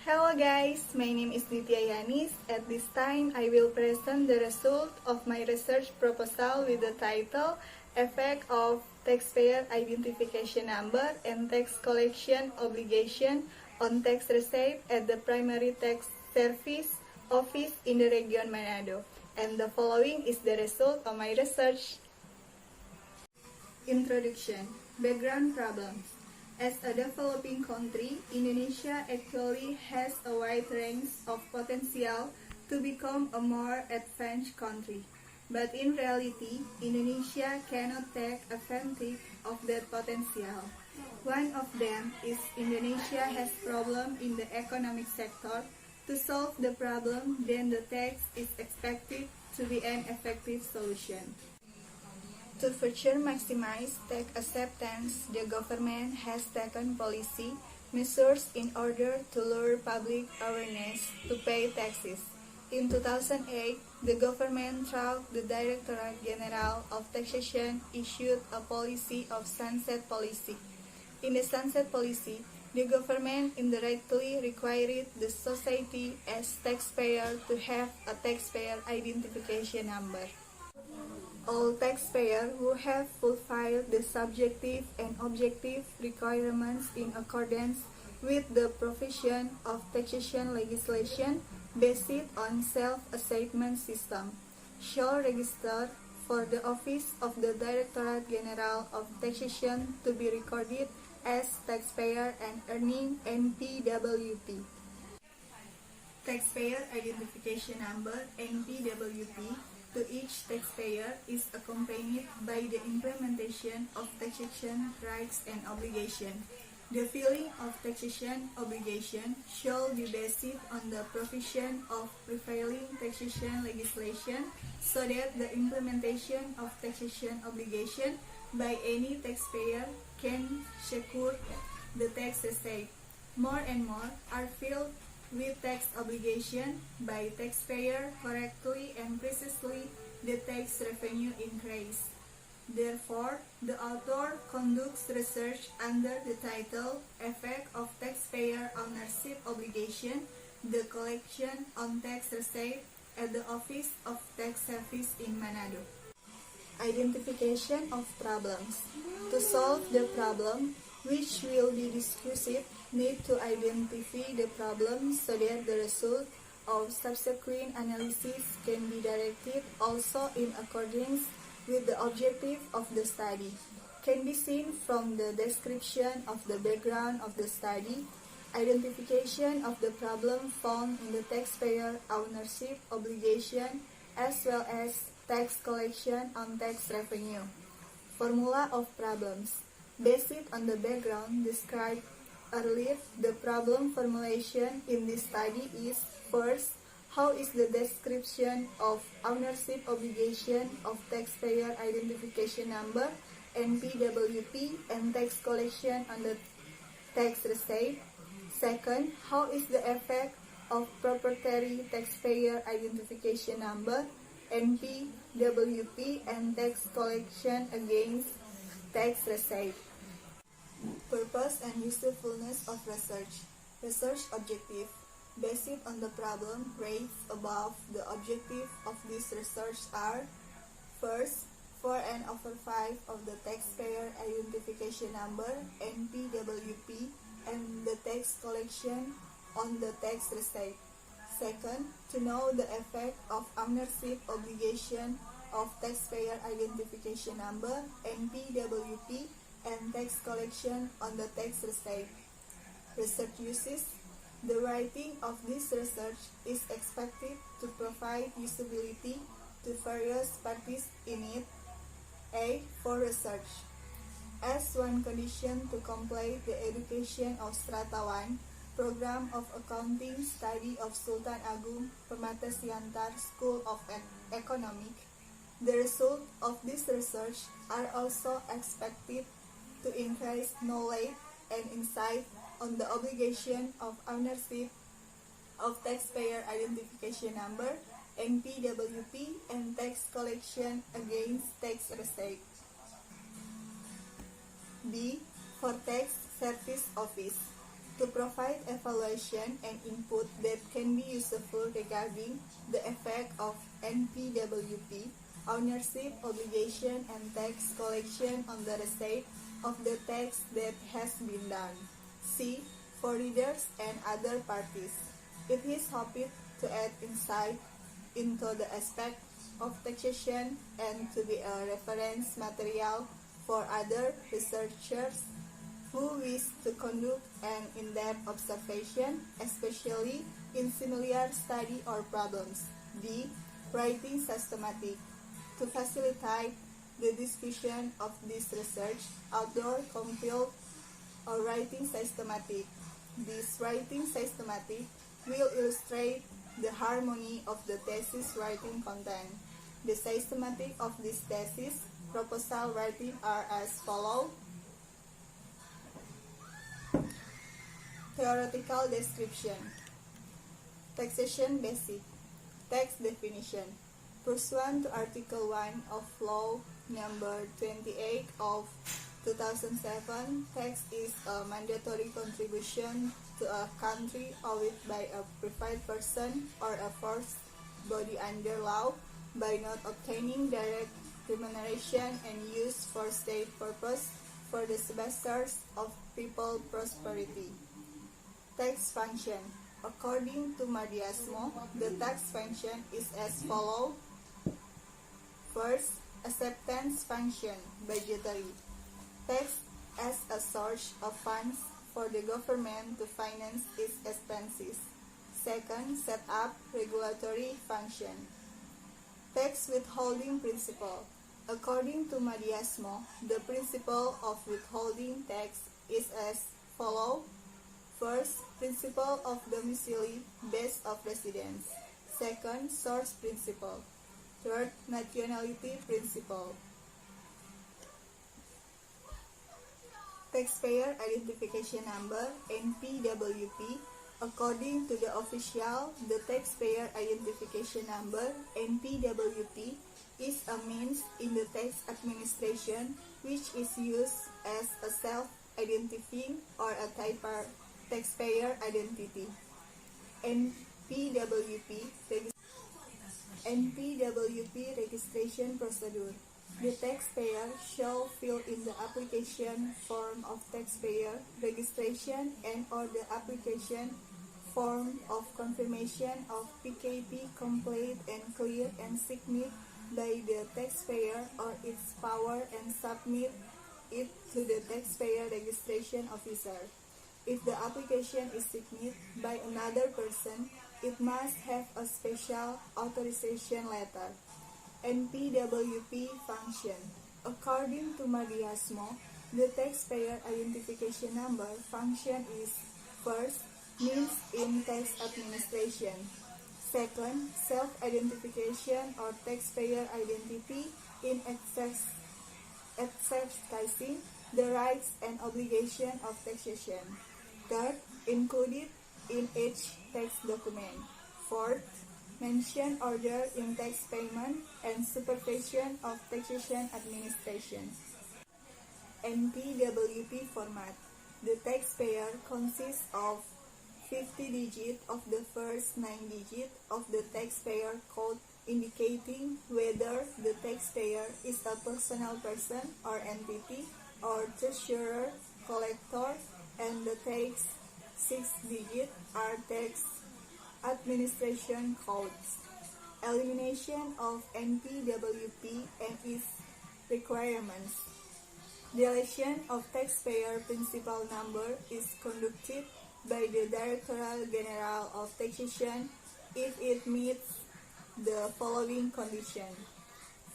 Hello guys, my name is Dwithya Janis. At this time, I will present the result of my research proposal with the title Effect of Taxpayer Identification Number and Tax Collection Obligation on Tax Receipt at the Primary Tax Service Office in the region Manado. And the following is the result of my research. Introduction. Background problems. As a developing country, Indonesia actually has a wide range of potential to become a more advanced country. But in reality, Indonesia cannot take advantage of that potential. One of them is Indonesia has problems in the economic sector. To solve the problem, then the tax is expected to be an effective solution. To further maximize tax acceptance, the government has taken policy measures in order to lure public awareness to pay taxes. In 2008, the government, through the Directorate General of Taxation, issued a policy of sunset policy. In the sunset policy, the government indirectly required the society as taxpayer to have a taxpayer identification number. All taxpayers who have fulfilled the subjective and objective requirements in accordance with the provision of taxation legislation based on self-assessment system shall register for the office of the Directorate General of Taxation to be recorded as taxpayer and earning NPWP. Taxpayer Identification Number (NPWP) to each taxpayer is accompanied by the implementation of taxation rights and obligations. The filing of taxation obligation shall be based on the provision of prevailing taxation legislation so that the implementation of taxation obligation by any taxpayer can secure the tax receipt. More and more are filled with tax obligation by taxpayer correctly and precisely, the tax revenue increase. Therefore, the author conducts research under the title Effect of Taxpayer Ownership Obligation, the collection on tax receipt at the Office of Tax Service in Manado. Identification of problems. To solve the problem, which will be discussed, need to identify the problem so that the result of subsequent analysis can be directed also in accordance with the objective of the study. Can be seen from the description of the background of the study, identification of the problem found in the taxpayer ownership obligation as well as tax collection on tax revenue. Formula of problems. Based on the background described earlier, the problem formulation in this study is: first, how is the description of ownership obligation of taxpayer identification number (NPWP) and tax collection on the tax receipt? Second, how is the effect of proprietary taxpayer identification number (NPWP) and tax collection against tax receipt? Purpose and usefulness of research. Research objective. Based on the problem raised above, the objective of this research are: first, 4/5 of the taxpayer identification number (NPWP) and the tax collection on the tax receipt. Second, to know the effect of ownership obligation of taxpayer identification number (NPWP) and tax collection on the tax receipt. Research uses. The writing of this research is expected to provide usability to various parties in it. A. For research. As one condition to complete the education of Strata 1, Program of Accounting Study of Sultan Agung Permata Siantar School of Economics, the result of this research are also expected to increase knowledge and insight on the obligation of ownership of taxpayer identification number (NPWP) and tax collection against tax receipt. B. For Tax Service Office. to provide evaluation and input that can be useful regarding the effect of NPWP, ownership, obligation, and tax collection on the receipt of the tax that has been done. C. For readers and other parties, it is hoped to add insight into the aspect of taxation and to be a reference material for other researchers who wish to conduct an in-depth observation, especially in similar study or problems. D. Writing systematic. To facilitate the discussion of this research, outdoor compiled or writing systematic. This writing systematic will illustrate the harmony of the thesis writing content. The systematic of this thesis proposal writing are as follows. Theoretical description. Taxation basic. Tax definition. Pursuant to Article 1 of Law Number 28 of 2007, tax is a mandatory contribution to a country owed by a private person or a forced body under law by not obtaining direct remuneration and used for state purpose for the services of people prosperity. Tax function. According to Mardiasmo, the tax function is as follows. First, acceptance function, budgetary. Tax as a source of funds for the government to finance its expenses. Second, set up regulatory function. Tax withholding principle. According to Mardiasmo, the principle of withholding tax is as follows. First, principle of domicile base of residence. Second, source principle. Third, nationality principle. Taxpayer Identification Number (NPWP). According to the official, the Taxpayer Identification Number (NPWP) is a means in the tax administration which is used as a self-identifying or a taxpayer identity. NPWP registration procedure. The taxpayer shall fill in the application form of taxpayer registration and or the application form of confirmation of PKP complete and clear and signed by the taxpayer or its power and submit it to the taxpayer registration officer. If the application is signed by another person, it must have a special authorization letter. NPWP function. According to Mardiasmo, the taxpayer identification number function is first, means in tax administration. Second, self-identification or taxpayer identity in exercising the rights and obligation of taxation. Third, included in each tax document. Fourth, mention order in tax payment and supervision of taxation administration. NPWP format. The taxpayer consists of 50 digits of the first 9 digits of the taxpayer code indicating whether the taxpayer is a personal person or entity or treasurer, collector, and the tax 6 digits are tax administration codes. Elimination of NPWP and its requirements. Deletion of taxpayer principal number is conducted by the Directorate General of Taxation if it meets the following conditions.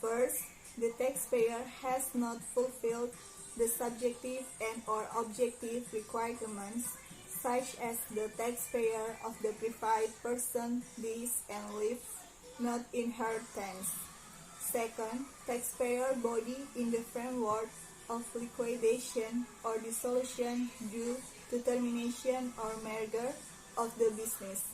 First, the taxpayer has not fulfilled the subjective and or objective requirements such as the taxpayer of the private person lives and lives not inheritance. Second, taxpayer body in the framework of liquidation or dissolution due to termination or merger of the business.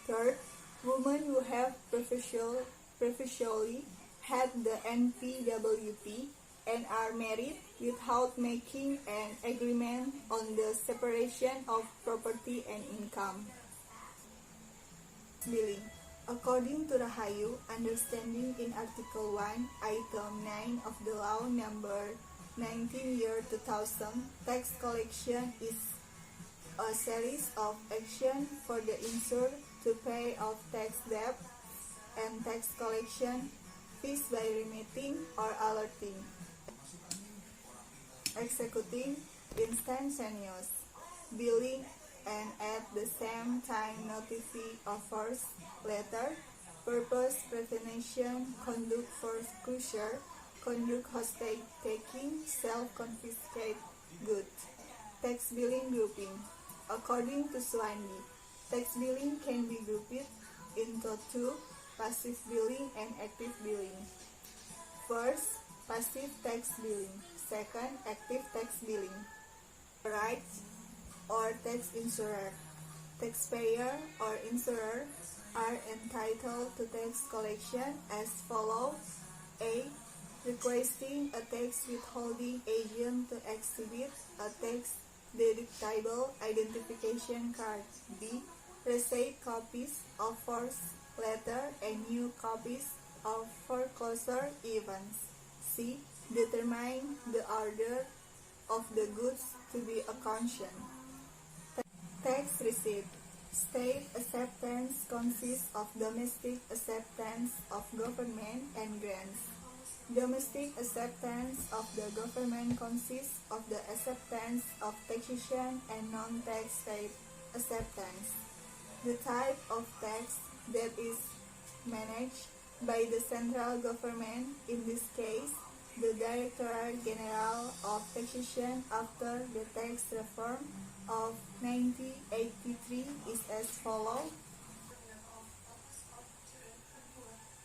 Third, women who have previously had the NPWP and are married without making an agreement on the separation of property and income. Billing. According to Rahayu, understanding in Article 1, Item 9 of the Law Number 19/2000, tax collection is a series of actions for the insured to pay off tax debt and tax collection fees by remitting or alerting, executing instantaneous billing, and at the same time notify offers, letter, purpose, prevention, conduct foreclosure, conduct hostage-taking, self-confiscate goods. Tax billing grouping. According to Swandi, tax billing can be grouped into two, passive billing and active billing. First, passive tax billing. Second, active tax billing. Rights or tax insurer. Taxpayer or insurer are entitled to tax collection as follows: A. Requesting a tax withholding agent to exhibit a tax deductible identification card. B. Receipt copies of forced letter and new copies of foreclosure events. C. Determine the order of the goods to be auctioned. Tax receipt. State acceptance consists of domestic acceptance of government and grants. Domestic acceptance of the government consists of the acceptance of taxation and non-tax state acceptance. The type of tax that is managed by the central government, in this case, the Directorate General of Taxation after the tax reform of 1983 is as follows: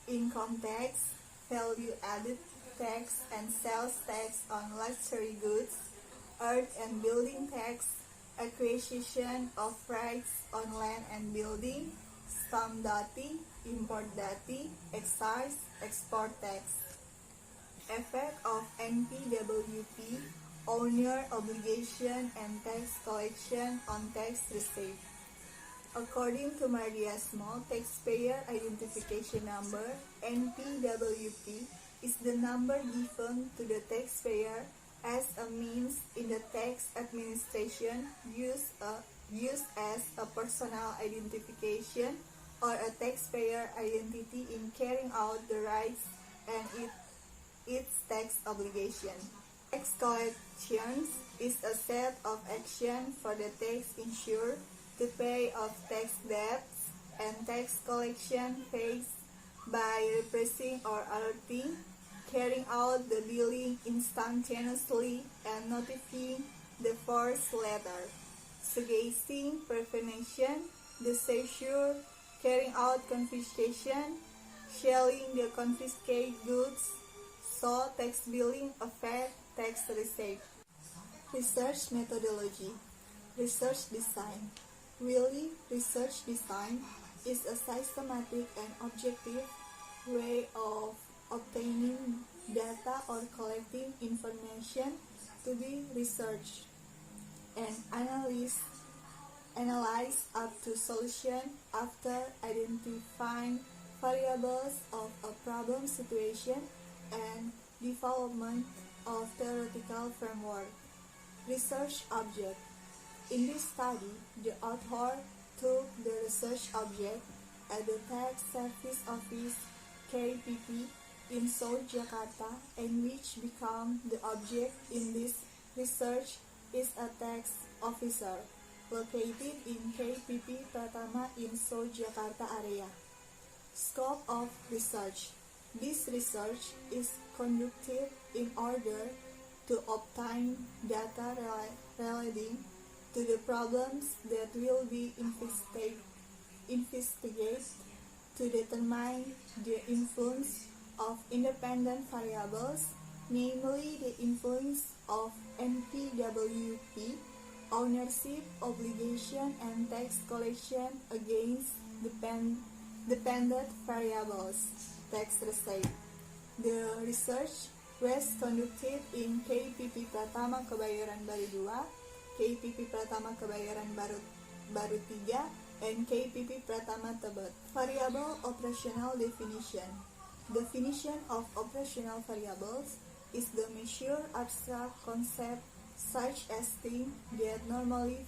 income tax, value-added tax and sales tax on luxury goods, earth and building tax, acquisition of rights on land and building, stamp duty, import duty, excise, export tax. Effect of NPWP, owner obligation and tax collection on tax receipt. According to Maria Small, taxpayer identification number, NPWP, is the number given to the taxpayer as a means in the tax administration used as a personal identification or a taxpayer identity in carrying out the rights and its tax obligation. Tax collections is a set of action for the tax insured to pay off tax debts, and tax collection phase by repressing or alerting, carrying out the billing instantaneously and notifying the forced letter, suggesting prevention, the seizure, carrying out confiscation, selling the confiscated goods. So, tax billing affects tax receipt. Research methodology. Research design. Really, research design is a systematic and objective way of obtaining data or collecting information to be researched and analyzed up to solution after identifying variables of a problem situation and development of theoretical framework. Research object. In this study, the author took the research object at the Tax Service Office KPP in South Jakarta, and which became the object in this research is a tax officer located in KPP Pratama in South Jakarta area. Scope of research. This research is conducted in order to obtain data relating to the problems that will be investigated to determine the influence of independent variables, namely the influence of NPWP, ownership, obligation, and tax collection against dependent variables, tax receipt. The research was conducted in KPP Pratama Kebayoran Baru 2, KPP Pratama Kebayoran Baru 3, and KPP Pratama Tebet. Variable operational definition. Definition of operational variables is the measure abstract concept such as things that normally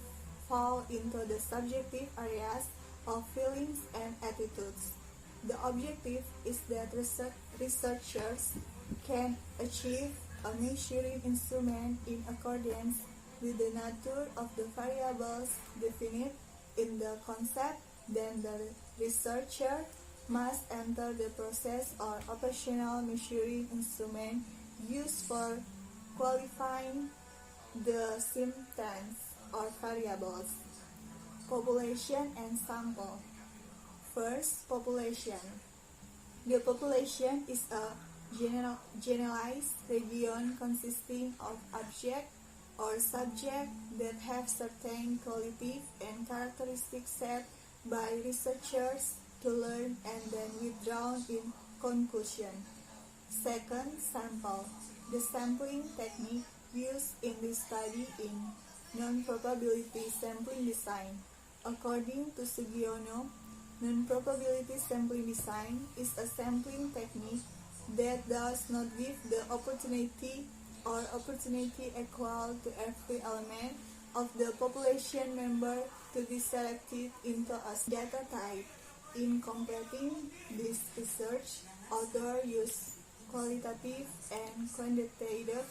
fall into the subjective areas of feelings and attitudes. The objective is that researchers can achieve a measuring instrument in accordance with the nature of the variables defined in the concept. Then the researcher must enter the process or operational measuring instrument used for qualifying the symptoms or variables. Population and sample. First, population. The population is a generalized region consisting of objects or subjects that have certain qualities and characteristics set by researchers to learn and then withdrawn in conclusion. Second, sample. The sampling technique used in this study in non-probability sampling design. According to Sugiono, non-probability sampling design is a sampling technique that does not give the opportunity or opportunity equal to every element of the population member to be selected into a data type. In completing this research, authors use qualitative and quantitative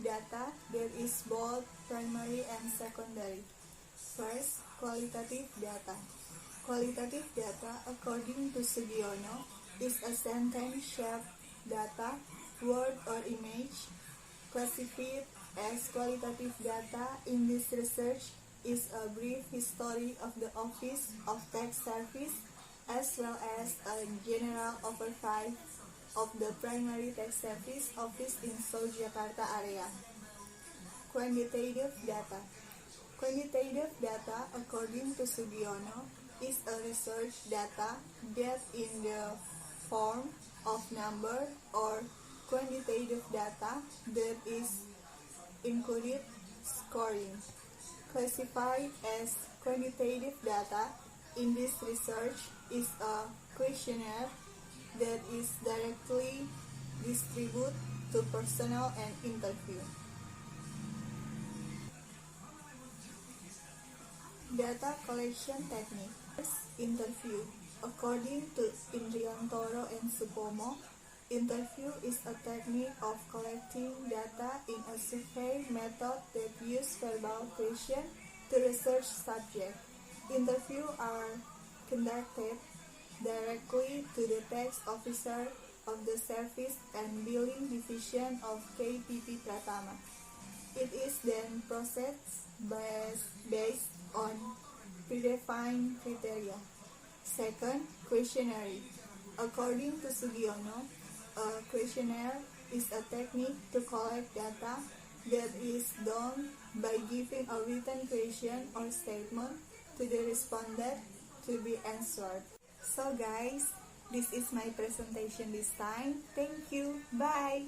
data that is both primary and secondary. First, qualitative data. Qualitative data, according to Sugiono, is a sentence-shaped data, word or image, classified as qualitative data in this research is a brief history of the Office of Tax Service as well as a general overview of the primary tax service office in South Jakarta area. Quantitative data. Quantitative data, according to Sugiono, is a research data that in the form of number or quantitative data that is included scoring. Classified as quantitative data in this research is a questionnaire that is directly distributed to personnel and interview. Data collection technique. Interview. According to Indriantoro and Supomo, interview is a technique of collecting data in a survey method that uses verbal questions to research subjects. Interviews are conducted directly to the tax officer of the Service and Billing Division of KPP Pratama. It is then processed based on predefined criteria. Second, questionnaire. According to Sugiono, a questionnaire is a technique to collect data that is done by giving a written question or statement to the respondent to be answered. So guys, this is my presentation this time. Thank you. Bye.